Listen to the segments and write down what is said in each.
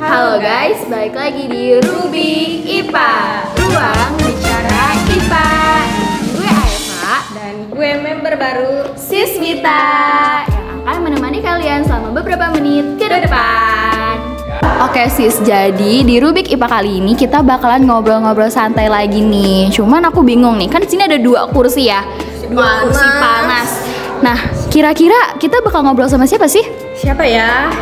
Halo guys, balik lagi di Ruby IPA, ruang bicara IPA. Gue Eva dan gue member baru Siswita yang akan menemani kalian selama beberapa menit ke depan. Oke sis, jadi di Rubik IPA kali ini kita bakalan ngobrol-ngobrol santai lagi nih. Cuman aku bingung nih, kan di sini ada dua kursi ya, dua kursi panas. Nah, kira-kira kita bakal ngobrol sama siapa sih? Siapa ya?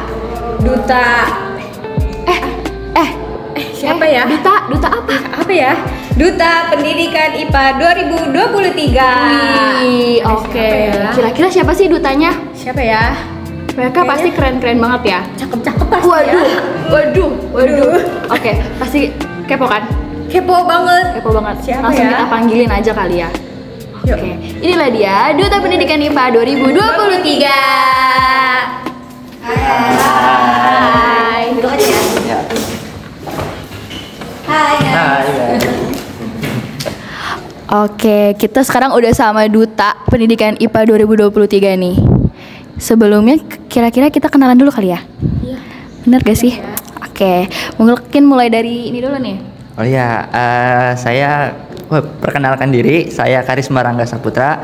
Siapa ya? Duta apa? Apa ya? Duta Pendidikan IPA 2023. Wih, oke. Ya? Kira-kira siapa sih dutanya? Siapa ya? Mereka pasti keren-keren banget ya. Cakep-cakep pasti Waduh, ya. waduh. Oke, pasti kepo kan? Kepo banget. Kepo banget. Siapa Langsung ya? kita panggilin aja kali ya. Yuk. Oke, inilah dia Duta Pendidikan IPA 2023. Hai. Duduk aja ya. Ya. Hai. Oke, kita sekarang udah sama Duta Pendidikan IPA 2023 nih. Sebelumnya kira-kira kita kenalan dulu kali ya? Iya. Bener gak sih? Oke, mungkin mulai dari ini dulu nih. Oh iya, saya perkenalkan diri, saya Karisma Rangga Saputra,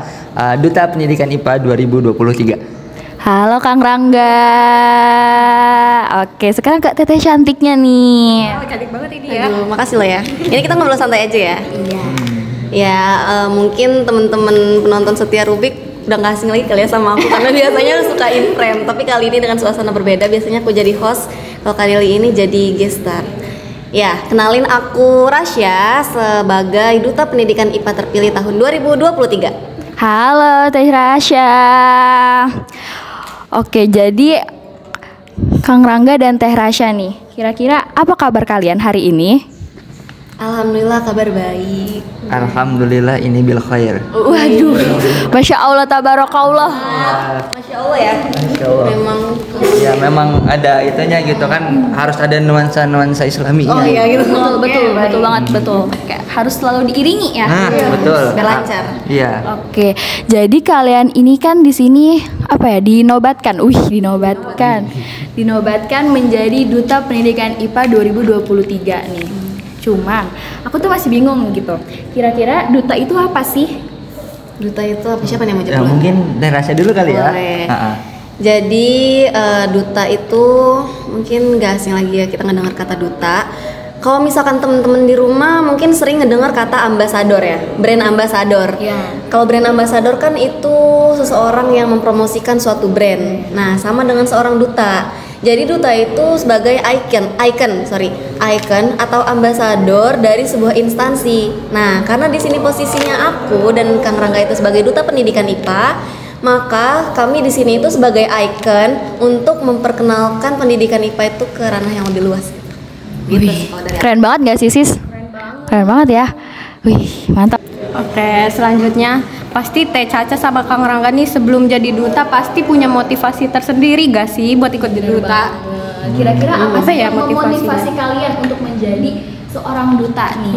Duta Pendidikan IPA 2023. Halo Kang Rangga. Oke, sekarang Kak Teteh cantiknya nih. Oh, cantik banget ini ya. Aduh, makasih loh ya. Ini kita ngobrol santai aja ya. Iya. Ya, mungkin teman-teman penonton setia Rubik udah gak asing lagi kali ya sama aku karena biasanya suka in frame. Tapi kali ini dengan suasana berbeda. Biasanya aku jadi host, kalau kali ini jadi guest star. Ya, kenalin aku Rasya sebagai Duta Pendidikan IPA terpilih tahun 2023. Halo Teh Rasya. Oke, jadi Kang Rangga dan Teh Rasya nih, kira-kira apa kabar kalian hari ini? Alhamdulillah kabar baik. Alhamdulillah ini bil khair. Waduh, Masya Allah, tabarakallah. Masya Allah ya. Masya Allah. Memang Ya memang ada itunya gitu kan, harus ada nuansa-nuansa Islaminya. oh iya gitu. Betul banget, betul. Kayak harus selalu diiringi ya. Nah, betul. Biar lancar. Iya. Oke, jadi kalian ini kan di sini apa ya? Dinobatkan menjadi Duta Pendidikan IPA 2023 nih. Cuman aku tuh masih bingung gitu. Kira-kira duta itu apa sih? Duta itu apa? Siapa nih yang mau Ya, jawab? mungkin dari Rasya dulu kali ya. Boleh. Ha-ha. Jadi duta itu mungkin gak asing lagi ya kita ngedengar kata duta. Kalau misalkan temen-temen di rumah mungkin sering ngedengar kata ambasador ya, brand ambasador. Iya. Kalau brand ambasador kan itu seseorang yang mempromosikan suatu brand. Nah, sama dengan seorang duta. Jadi duta itu sebagai icon atau ambasador dari sebuah instansi. Nah, karena di sini posisinya aku dan Kang Rangga itu sebagai Duta Pendidikan IPA, maka kami di sini itu sebagai icon untuk memperkenalkan pendidikan IPA itu ke ranah yang lebih luas. Gitu sih kalau dari aku. Keren banget gak sih sis? Keren banget ya. Wih, mantap. Oke, selanjutnya pasti Teh Caca sama Kang Rangga nih sebelum jadi duta pasti punya motivasi tersendiri gak sih buat ikut jadi duta? Kira-kira apa Apa sih ya yang motivasinya? memotivasi kalian untuk menjadi seorang duta nih?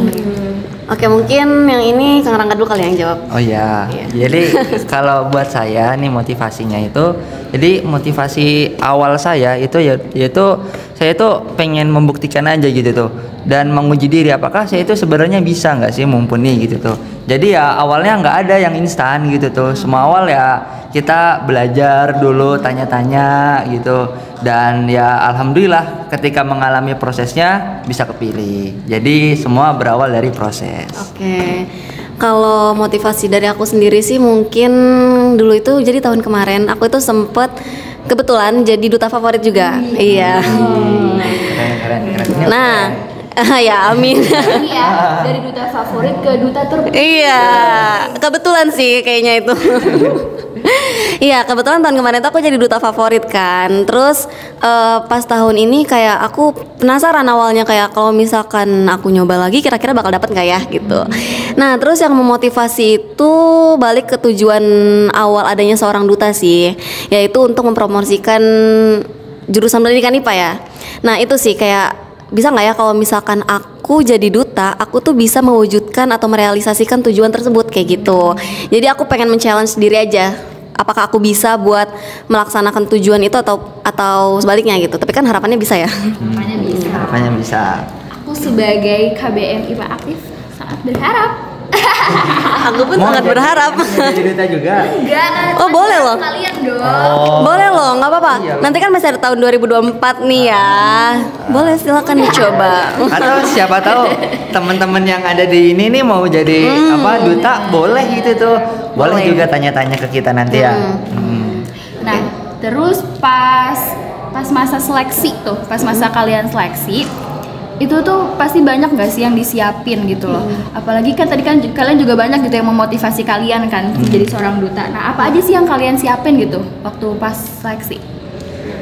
Oke, mungkin yang ini Kang Rangga dulu kali yang jawab. Oh iya. Jadi kalau buat saya nih motivasinya itu, jadi motivasi awal saya itu yaitu saya tuh pengen membuktikan aja gitu tuh dan menguji diri apakah saya itu sebenarnya bisa nggak sih mumpuni gitu tuh. Jadi ya awalnya nggak ada yang instan gitu tuh. Semua awal ya kita belajar dulu, tanya-tanya gitu. Dan ya alhamdulillah ketika mengalami prosesnya bisa kepilih. Jadi semua berawal dari proses. Oke. Kalau motivasi dari aku sendiri sih mungkin dulu itu jadi tahun kemarin aku itu sempet kebetulan jadi duta favorit juga. Iya. Keren. Nah, ya amin. Ini ya, dari duta favorit ke duta terpilih. Iya, kebetulan sih kayaknya itu. Iya, kebetulan tahun kemarin tuh aku jadi duta favorit kan. Terus pas tahun ini kayak aku penasaran awalnya kayak kalau misalkan aku nyoba lagi kira-kira bakal dapat nggak ya gitu. Nah, terus yang memotivasi itu balik ke tujuan awal adanya seorang duta sih, yaitu untuk mempromosikan jurusan pendidikan IPA ya. Nah, itu sih kayak bisa nggak ya kalau misalkan aku jadi duta, aku tuh bisa mewujudkan atau merealisasikan tujuan tersebut kayak gitu. Jadi aku pengen men-challenge diri aja apakah aku bisa buat melaksanakan tujuan itu atau sebaliknya gitu. Tapi kan harapannya bisa ya. Harapannya bisa. Harapannya bisa. Aku sebagai KBM IPA aktif sangat berharap. Aku pun sangat berharap. Jadi duta juga. Enggak. Oh, boleh loh. Kalian dong. Boleh loh, nggak apa-apa. Iya. Nanti kan masih ada tahun 2024 nih ya. Boleh, silakan dicoba. Atau siapa tahu teman-teman yang ada di ini nih mau jadi duta, boleh gitu tuh. Boleh juga tanya-tanya ke kita nanti ya. Nah, terus pas masa seleksi tuh, pas masa kalian seleksi, itu tuh pasti banyak gak sih yang disiapin gitu loh. Apalagi kan tadi kan kalian juga banyak gitu yang memotivasi kalian kan jadi seorang duta. Nah, apa aja sih yang kalian siapin gitu waktu pas seleksi?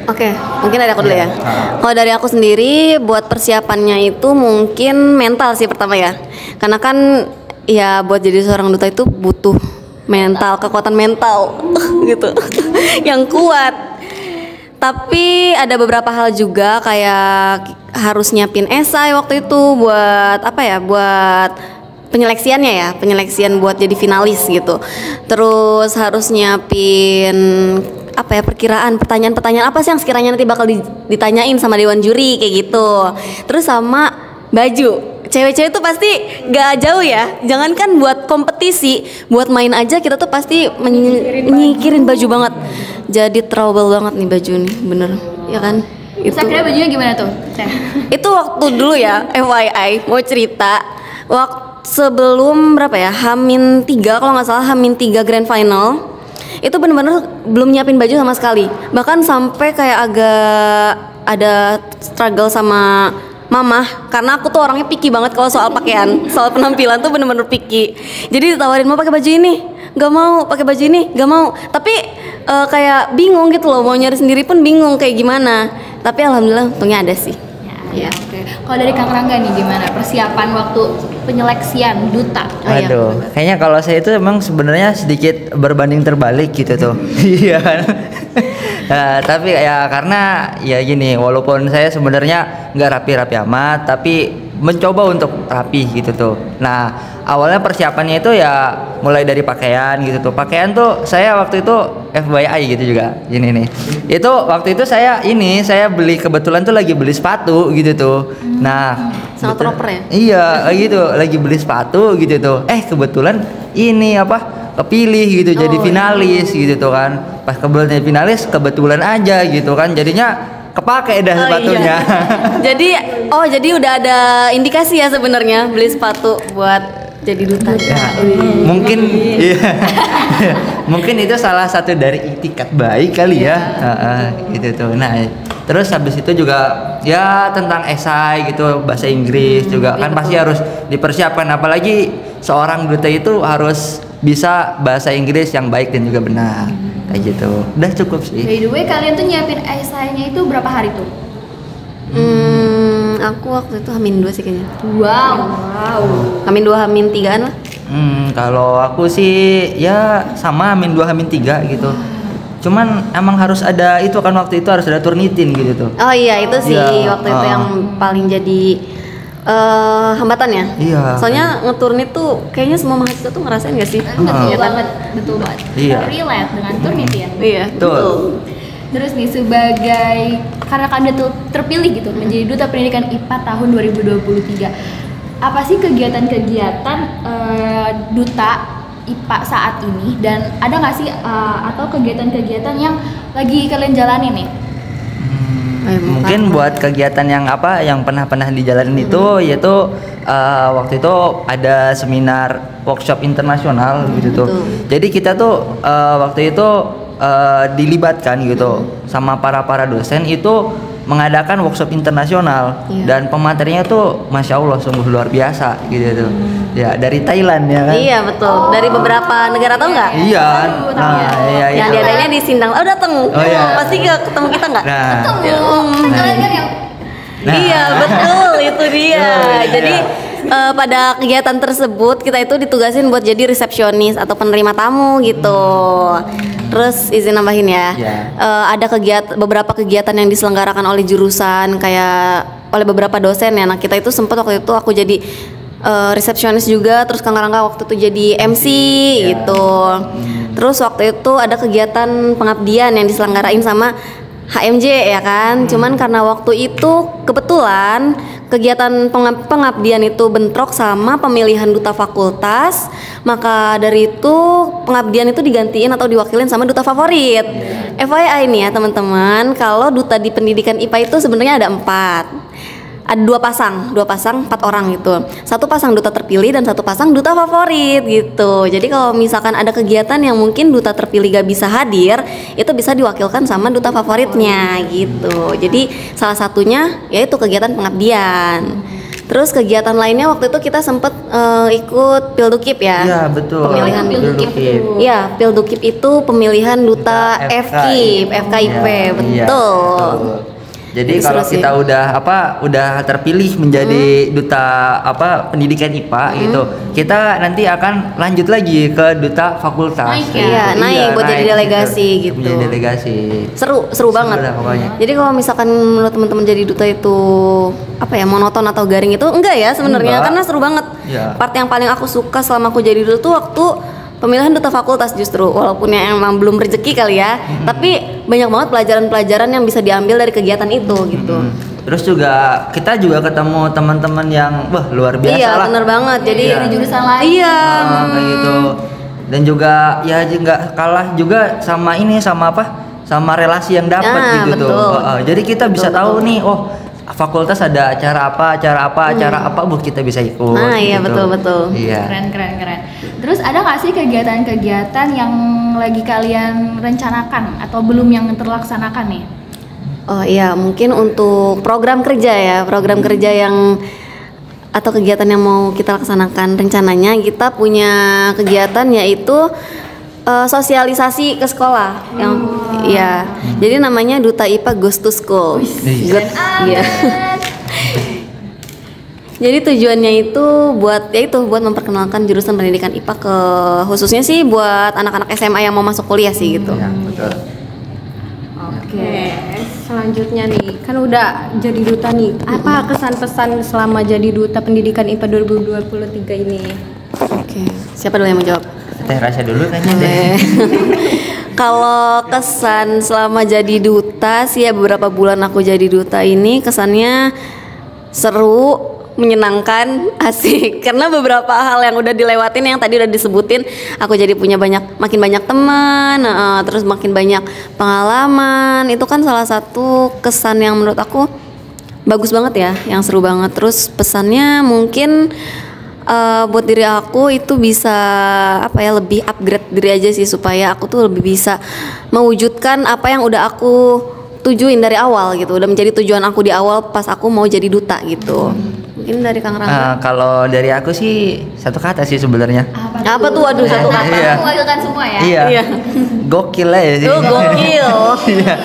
Oke, mungkin dari aku dulu ya. Kalau dari aku sendiri, buat persiapannya itu mungkin mental sih pertama ya. Karena kan ya buat jadi seorang duta itu butuh mental, kekuatan mental gitu yang kuat. Tapi ada beberapa hal juga kayak harus nyiapin esai waktu itu buat apa ya, buat penyeleksiannya ya, penyeleksian buat jadi finalis gitu. Terus harus nyiapin apa ya, perkiraan pertanyaan-pertanyaan apa sih yang sekiranya nanti bakal ditanyain sama dewan juri kayak gitu. Terus sama baju. Cewek-cewek tuh pasti gak jauh ya. Jangankan buat kompetisi, buat main aja kita tuh pasti nyikirin baju banget. Jadi trouble banget nih baju nih, bener, ya kan? Itu. Kira bajunya gimana tuh? Itu waktu dulu ya, FYI mau cerita. Waktu sebelum berapa ya? H-3 kalau nggak salah, H-3 Grand Final. Itu bener-bener belum nyiapin baju sama sekali. Bahkan sampai kayak agak ada struggle sama mama, karena aku tuh orangnya picky banget kalau soal pakaian, soal penampilan tuh bener-bener picky. Jadi ditawarin mau pakai baju ini, nggak mau, pakai baju ini, nggak mau. Tapi kayak bingung gitu loh, mau nyari sendiri pun bingung kayak gimana. Tapi alhamdulillah untungnya ada sih. Ya, oke. Kalau dari Kang Rangga nih gimana persiapan waktu penyeleksian duta? Aduh, kayaknya kalau saya itu emang sebenarnya sedikit berbanding terbalik gitu tuh. Iya kan? Nah, tapi ya karena ya gini, walaupun saya sebenarnya nggak rapi-rapi amat, tapi mencoba untuk rapi gitu tuh. Nah, awalnya persiapannya itu ya mulai dari pakaian gitu tuh. Pakaian tuh saya waktu itu FYI gitu juga. Ini nih. Itu waktu itu saya beli, kebetulan tuh lagi beli sepatu gitu tuh. Nah, sangat proper ya? Iya, gitu. Lagi beli sepatu gitu tuh. Kebetulan ini kepilih gitu jadi finalis gitu tuh kan. Pas kebetulan finalis, kebetulan aja gitu kan. Jadinya kepake dah sepatunya. Iya. jadi udah ada indikasi ya sebenarnya beli sepatu buat jadi duta. Mungkin iya. Mungkin itu salah satu dari itikat baik kali ya. Gitu tuh. Nah, terus habis itu juga ya tentang esai gitu, bahasa Inggris juga kan pasti harus dipersiapkan, apalagi seorang duta itu harus bisa bahasa Inggris yang baik dan juga benar. Kayak gitu. Udah cukup sih. By the way, kalian tuh nyiapin esainya itu berapa hari tuh? Aku waktu itu H-2 sih kayaknya. Wow. H-2, H-3 lah. Kalau aku sih ya sama H-2, H-3 gitu. Cuman emang harus ada itu kan, waktu itu harus ada turnitin gitu tuh. Oh iya, itu sih Ya, waktu itu yang paling jadi hambatan ya. Iya. Soalnya ngeturnit tuh kayaknya semua mahasiswa tuh ngerasain gak sih? Betul banget, betul banget. Iya. Relate dengan turnit ya. Iya, Betul. Terus nih sebagai, karena kalian tuh terpilih gitu menjadi duta pendidikan IPA tahun 2023, apa sih kegiatan-kegiatan duta IPA saat ini, dan ada nggak sih atau kegiatan-kegiatan yang lagi kalian jalani nih? Mungkin buat kegiatan yang pernah dijalanin itu yaitu waktu itu ada seminar workshop internasional gitu tuh. Jadi kita tuh waktu itu dilibatkan gitu sama para dosen itu mengadakan workshop internasional dan pematerinya tuh masya Allah sungguh luar biasa gitu tuh. Ya dari Thailand ya kan? Iya betul, dari beberapa negara tau nggak? Iya. Iya yang itu. diadainnya di Sindang. Oh dateng. Iya. Pasti ketemu kita nggak? Nah, Kalian kan yang Iya betul, itu dia. iya. Jadi pada kegiatan tersebut kita itu ditugasin buat jadi resepsionis atau penerima tamu gitu. Terus izin nambahin ya, ada beberapa kegiatan yang diselenggarakan oleh jurusan, kayak oleh beberapa dosen ya. Nah kita itu sempat waktu itu aku jadi resepsionis juga, terus Kang Rangga waktu itu jadi MC gitu. Terus waktu itu ada kegiatan pengabdian yang diselenggarain sama HMJ ya kan. Cuman karena waktu itu kebetulan kegiatan pengabdian itu bentrok sama pemilihan duta fakultas, maka dari itu pengabdian itu digantiin atau diwakilin sama duta favorit. FYI nih ya teman-teman, kalau duta di pendidikan IPA itu sebenarnya ada 4. Ada dua pasang 4 orang gitu. Satu pasang duta terpilih dan satu pasang duta favorit gitu. Jadi kalau misalkan ada kegiatan yang mungkin duta terpilih gak bisa hadir, itu bisa diwakilkan sama duta favoritnya gitu. Jadi salah satunya yaitu kegiatan pengabdian. Terus kegiatan lainnya waktu itu kita sempet ikut Pildukip ya. Iya betul. Pemilihan Pildukip. Iya, Pildukip itu pemilihan duta FKIP, FKIP, Iya, betul. Jadi Seru kalau sih. kita udah terpilih menjadi duta pendidikan IPA gitu, kita nanti akan lanjut lagi ke duta fakultas. Naik ya? gitu. Iya, naik buat jadi delegasi gitu. Menjadi delegasi. Seru banget. dah pokoknya. Jadi kalau misalkan menurut teman-teman jadi duta itu apa ya, monoton atau garing itu enggak ya sebenarnya, Enggak. karena seru banget. Iya. Part yang paling aku suka selama aku jadi duta tuh waktu pemilihan duta fakultas justru, walaupun yang emang belum rezeki kali ya, tapi banyak banget pelajaran-pelajaran yang bisa diambil dari kegiatan itu gitu. Terus juga kita juga ketemu teman-teman yang wah luar biasa Iya, lah. bener banget. Jadi Iya. Dari jurusan lain. Iya. Kayak gitu. Dan juga ya nggak kalah juga sama ini sama sama relasi yang dapat Ah, gitu tuh. betul. Jadi kita bisa Betul, tahu betul. nih, oh fakultas ada acara apa buat kita bisa ikut. Nah, iya, gitu. betul. Iya. Keren. Terus ada nggak sih kegiatan-kegiatan yang lagi kalian rencanakan atau belum yang terlaksanakan nih? Oh iya, mungkin untuk program kerja yang atau kegiatan yang mau kita laksanakan, rencananya kita punya kegiatan yaitu sosialisasi ke sekolah yang ya. Jadi namanya Duta IPA Goes to School. Keren Iya. Jadi tujuannya itu buat memperkenalkan jurusan pendidikan IPA ke khususnya sih buat anak-anak SMA yang mau masuk kuliah sih gitu. Iya, betul. Oke, selanjutnya nih, kan udah jadi duta nih. Apa kesan pesan selama jadi duta pendidikan IPA 2023 ini? Oke. Siapa dulu yang mau jawab? Teh Rasya dulu kayaknya deh. Boleh. Kalau kesan selama jadi duta sih ya, beberapa bulan aku jadi duta ini kesannya seru, menyenangkan, asik. Karena beberapa hal yang udah dilewatin yang tadi udah disebutin, aku jadi punya makin banyak teman, terus makin banyak pengalaman. Itu kan salah satu kesan yang menurut aku bagus banget ya, yang seru banget. Terus pesannya mungkin buat diri aku itu bisa lebih upgrade diri aja sih, supaya aku tuh lebih bisa mewujudkan apa yang udah aku tujuin dari awal gitu, udah menjadi tujuan aku di awal pas aku mau jadi duta gitu. Mungkin dari Kang Rangga. Kalau dari aku sih satu kata sih sebenarnya. Apa tuh? Waduh, satu kata. Iya. Mewakilkan semua ya? Iya. Gokil aja sih. Tuh gokil. Iya.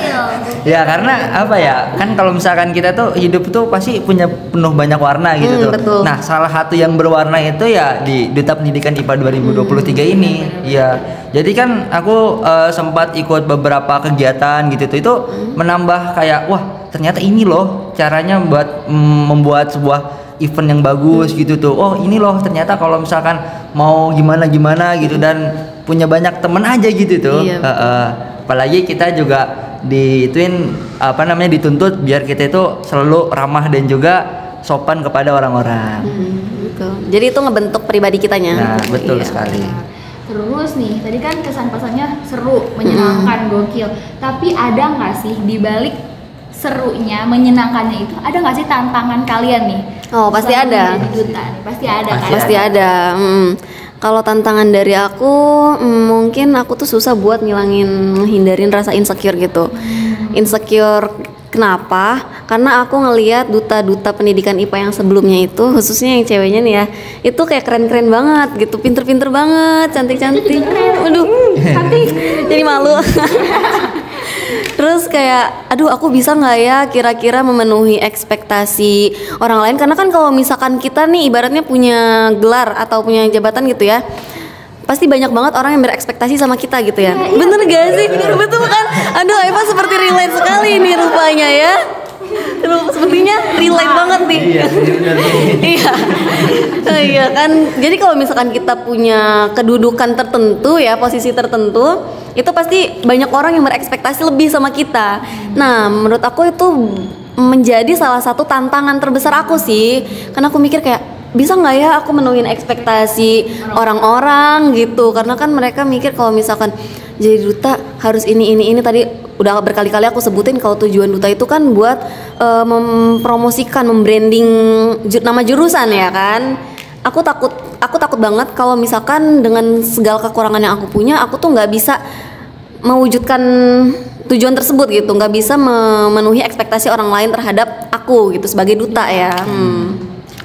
Ya karena apa ya, kan kalau misalkan kita tuh hidup tuh pasti punya penuh banyak warna gitu tuh. Betul. Nah salah satu yang berwarna itu ya di Duta Pendidikan IPA 2023 ini. Iya. Jadi kan aku sempat ikut beberapa kegiatan gitu tuh, itu menambah kayak wah ternyata ini loh caranya buat membuat sebuah event yang bagus gitu tuh. Oh ini loh ternyata kalau misalkan mau gimana gitu dan punya banyak temen aja gitu tuh. Iya, Apalagi kita juga dituntut biar kita itu selalu ramah dan juga sopan kepada orang-orang. Betul. Jadi itu ngebentuk pribadi kitanya. Nah betul Iya. sekali. Terus nih, tadi kan kesan pesannya seru, menyenangkan, gokil. Tapi ada nggak sih di balik serunya, menyenangkannya itu, ada nggak sih tantangan kalian nih? Oh, pasti Selama ada. menjadi duta nih, pasti ada kan? Pasti ada. Kalau tantangan dari aku, mungkin aku tuh susah buat ngehindarin rasa insecure gitu. Insecure kenapa? Karena aku ngelihat duta-duta pendidikan IPA yang sebelumnya itu, khususnya yang ceweknya nih ya, itu kayak keren-keren banget gitu, pinter-pinter banget, cantik-cantik. Waduh, cantik. Jadi malu. Terus kayak, aduh aku bisa nggak ya kira-kira memenuhi ekspektasi orang lain, karena kan kalau misalkan kita nih ibaratnya punya gelar atau punya jabatan gitu ya, pasti banyak banget orang yang berekspektasi sama kita gitu ya. Bener gak sih? Betul kan? Aduh Eva seperti relate sekali nih rupanya ya. Aduh, sepertinya relate banget nih. Iya, benar. Iya. Iya kan. Jadi kalau misalkan kita punya kedudukan tertentu ya, posisi tertentu, itu pasti banyak orang yang berekspektasi lebih sama kita. Nah, menurut aku itu menjadi salah satu tantangan terbesar aku sih. Karena aku mikir kayak bisa nggak ya aku menuhin ekspektasi orang-orang gitu. Karena kan mereka mikir kalau misalkan jadi duta harus ini tadi udah berkali-kali aku sebutin kalau tujuan duta itu kan buat mempromosikan, membranding nama jurusan ya kan. Aku takut banget kalau misalkan dengan segala kekurangan yang aku punya, aku tuh nggak bisa mewujudkan tujuan tersebut gitu, nggak bisa memenuhi ekspektasi orang lain terhadap aku gitu sebagai duta ya.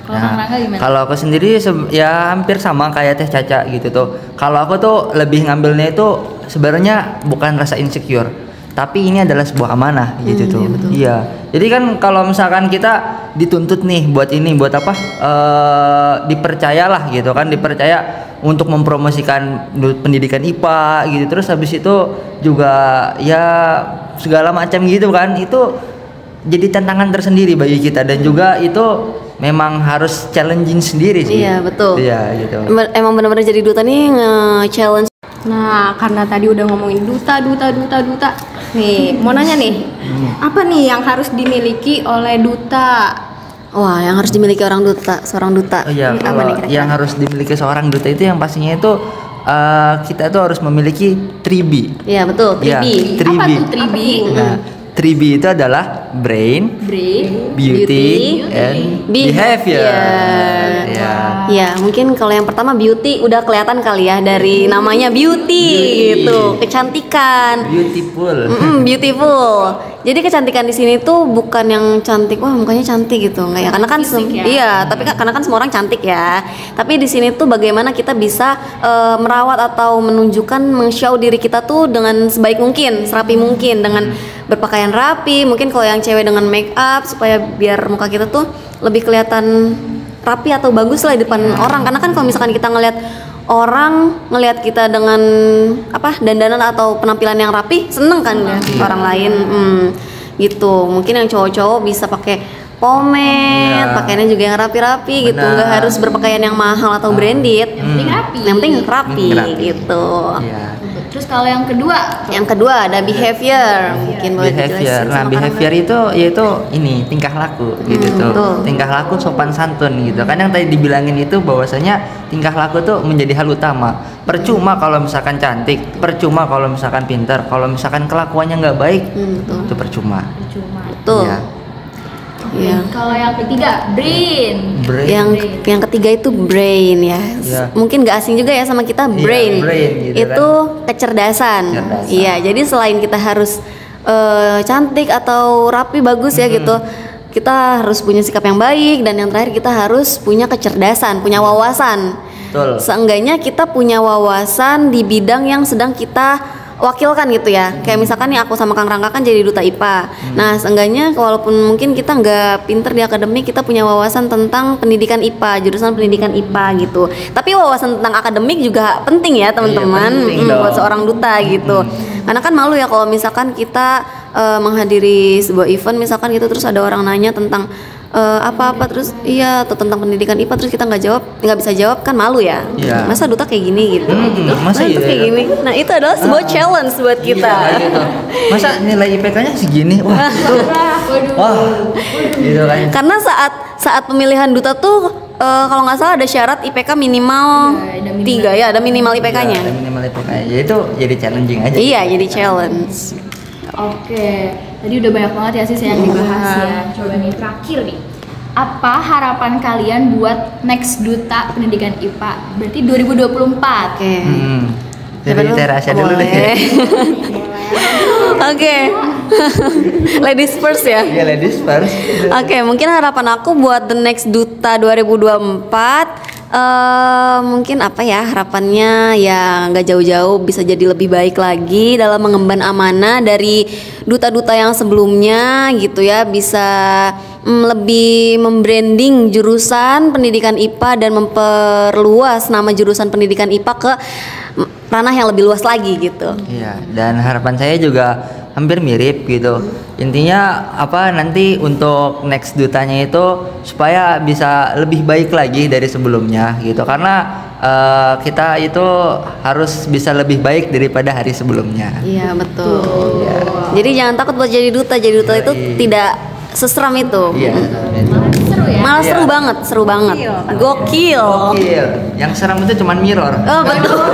Kalau Kang Rangga gimana? Kalau aku sendiri ya hampir sama kayak Teh Caca gitu tuh. Kalau aku tuh lebih ngambilnya itu sebenarnya bukan rasa insecure, tapi ini adalah sebuah amanah gitu tuh. Iya. Jadi kan kalau misalkan kita dituntut nih buat ini, buat apa? Dipercayalah gitu kan, dipercaya untuk mempromosikan pendidikan IPA gitu. Terus habis itu juga ya segala macam gitu kan. Itu jadi tantangan tersendiri bagi kita dan juga itu memang harus challenging sendiri sih. Iya betul. Iya gitu. Emang benar-benar jadi duta nih nge-challenge. Nah, karena tadi udah ngomongin duta. Nih, mau nanya nih, apa nih yang harus dimiliki oleh duta? Wah, yang harus dimiliki seorang duta. Oh iya, Apa kalau nih kira-kira? yang harus dimiliki seorang duta itu yang pastinya itu kita tuh harus memiliki 3B. Iya betul, 3B. Iya, 3B. Apa tuh 3B? Nah, 3B itu adalah brain, beauty, and behavior. Ya. Ya, mungkin kalau yang pertama beauty udah kelihatan kali ya dari namanya beauty gitu, kecantikan. Beautiful. Beautiful. Jadi kecantikan di sini tuh bukan yang cantik, wah mukanya cantik gitu, enggak ya? Karena kan iya, tapi karena kan semua orang cantik ya. Tapi di sini tuh bagaimana kita bisa merawat atau menunjukkan, meng-show diri kita tuh dengan sebaik mungkin, serapi mungkin, dengan berpakaian rapi. Mungkin kalau yang cewek dengan make up supaya biar muka kita tuh lebih kelihatan rapi atau bagus lah di depan orang. Karena kan kalau misalkan kita ngelihat kita dengan dandanan atau penampilan yang rapi, seneng kan ya orang lain gitu. Mungkin yang cowok-cowok bisa pakai pomade, pakaiannya juga yang rapi-rapi gitu, nggak harus berpakaian yang mahal atau branded. Yang penting rapi gitu. Iya. Terus kalau yang kedua? Yang kedua ada behavior. Mungkin boleh Behavior. dijelasin Nah, sama behavior itu yaitu ini tingkah laku gitu tuh. betul. Tingkah laku sopan santun gitu. Kan yang tadi dibilangin itu bahwasanya tingkah laku tuh menjadi hal utama. Percuma kalau misalkan cantik, percuma kalau misalkan pintar, kalau misalkan kelakuannya nggak baik, itu percuma. Betul. Iya. Iya. Kalau yang ketiga, brain. Yang ketiga itu brain ya. Iya. Mungkin gak asing juga ya sama kita brain. brain gitu Itu kecerdasan. Iya, jadi selain kita harus cantik atau rapi bagus ya gitu, kita harus punya sikap yang baik, dan yang terakhir kita harus punya kecerdasan, punya wawasan. Betul. Seenggaknya kita punya wawasan di bidang yang sedang kita wakilkan gitu ya. Kayak misalkan nih aku sama Kang Rangga kan jadi duta IPA. Nah, seenggaknya walaupun mungkin kita nggak pinter di akademik, kita punya wawasan tentang pendidikan IPA, jurusan pendidikan IPA gitu. Tapi wawasan tentang akademik juga penting ya teman-teman, buat seorang duta gitu. Karena kan malu ya kalau misalkan kita menghadiri sebuah event misalkan gitu, terus ada orang nanya tentang apa-apa terus atau tentang pendidikan IPA, terus kita nggak bisa jawab, kan malu ya. Iya. Masa duta kayak gini gitu. Masa itu iya, kayak iya. gini. Nah, itu adalah sebuah challenge buat kita. Iya, gitu. Masa nilai IPK-nya segini? Wah, itu. Wah. Gitu kan. Karena saat pemilihan duta tuh kalau nggak salah ada syarat IPK minimal 3 ya, ada minimal IPK-nya. Iya, ada minimal IPK-nya. Ya itu jadi challenging aja. Iya, jadi challenge. Oke, tadi udah banyak banget ya sih yang dibahas ya. Coba nih terakhir nih, apa harapan kalian buat next duta pendidikan IPA? Berarti 2024. Oke. Jadi Terasa dulu deh. Oke. Ladies first ya. Iya, ladies first. Oke, mungkin harapan aku buat the next duta 2024 mungkin apa ya, harapannya ya nggak jauh-jauh bisa jadi lebih baik lagi dalam mengemban amanah dari duta-duta yang sebelumnya gitu ya, bisa lebih membranding jurusan pendidikan IPA dan memperluas nama jurusan pendidikan IPA ke ranah yang lebih luas lagi gitu. Iya, dan harapan saya juga hampir mirip gitu. Intinya apa nanti untuk next dutanya itu supaya bisa lebih baik lagi dari sebelumnya gitu, karena kita itu harus bisa lebih baik daripada hari sebelumnya. Iya betul. Iya. Jadi jangan takut buat jadi duta. Jadi duta itu tidak seseram itu. Iya. Seru ya. Malah Iya. seru banget. Gokil. Gokil. Yang seram itu cuman mirror. Oh betul.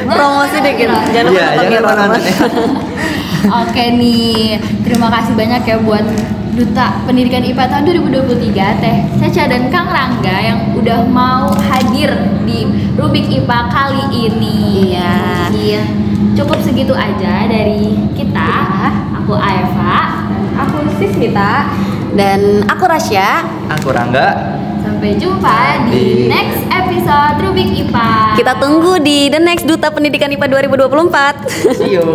Promosi dikit. Jangan lupa Iya, nonton jangan lupa Mirror. nonton ya. Oke nih, terima kasih banyak ya buat Duta Pendidikan IPA tahun 2023 Teh Caca dan Kang Rangga yang udah mau hadir di Rubik IPA kali ini. Iya. Cukup segitu aja dari kita. Aku Aeva. Aku Sismita. Dan aku Rasya. Aku Rangga. Sampai jumpa di next episode Rubik IPA. Kita tunggu di The Next Duta Pendidikan IPA 2024. See you.